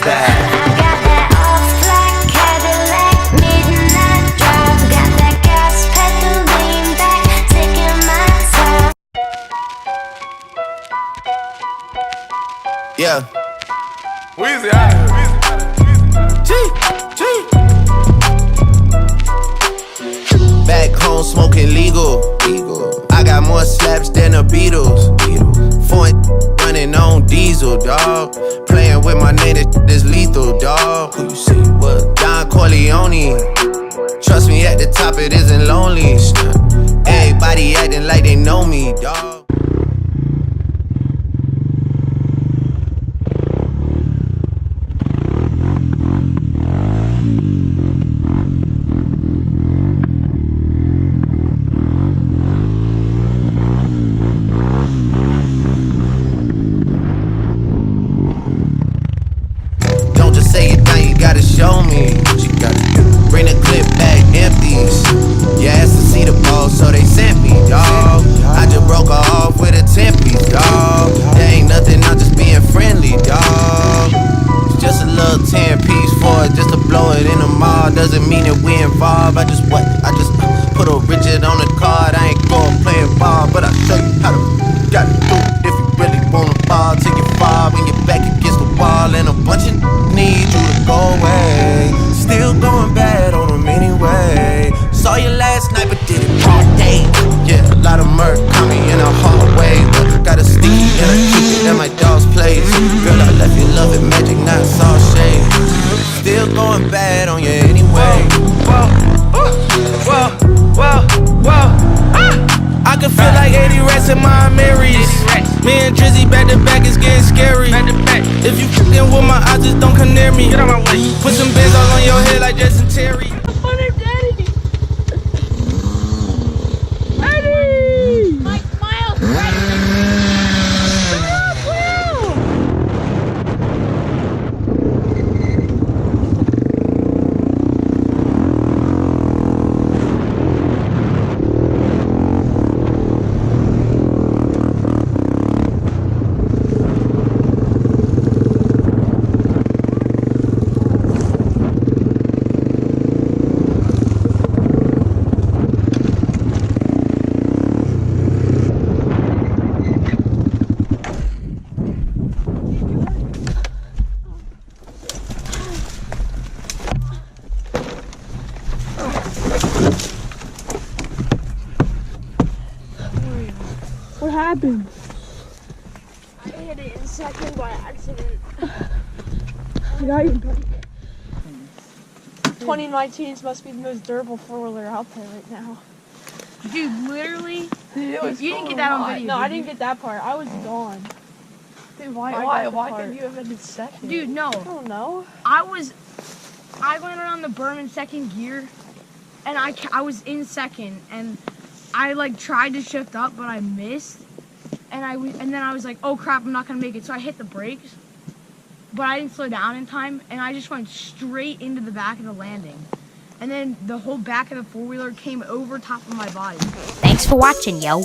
that? I got that off-black Cadillac, midnight drive. Got that gas pedal lean back, taking my time. Yeah. Weezy out of here. Back home smoking legal. I got more slaps than the Beatles. Foreign running on diesel, dog. Playing with my name, this lethal, dog. Who you say what? Don Corleone. Trust me, at the top it isn't lonely. Everybody acting like they know me, dog. Show me what you gotta do. Bring the clip back empties. You asked to see the ball, so they sent me, dawg. I just broke her off with a 10-piece, dawg. There ain't nothing, I'm just being friendly, dawg. It's just a little 10-piece for it, just to blow it in the mall. Doesn't mean that we involved. I just put a Richard on the card. I ain't going playing ball, but I'll show you how to gotta do it. If you really wanna ball, take it far when you're back against the wall, and a bunch of need you to go away. Still going bad on them anyway. Saw you last night, but did it all day. Yeah, a lot of murk caught me in a hallway. But got a sticky and I keep it at my dog's place. Girl, I left you love it, magic, not all shade. Still going bad on you anyway. Whoa. I can feel like 80 rats in my Marys. Me and Drizzy back to back is getting scary. If you f***ing with my eyes, just don't come near me. Get out my way. Put some bands all on your head like Justin Terry. Daddy! Daddy! Mike Miles, What happened? I hit it in second by accident. Get out your bike. 2019s must be the most durable four-wheeler out there right now. Dude, literally, You didn't get that on video. No, I didn't get that part. I was gone. Dude, Why couldn't you have been in second? Dude, no. I don't know. I went around the berm in second gear, and I was in second, and I like tried to shift up, but I missed, and then I was like, oh crap, I'm not gonna make it. So I hit the brakes, but I didn't slow down in time, and I just went straight into the back of the landing, and then the whole back of the four-wheeler came over top of my body. Thanks for watching, yo.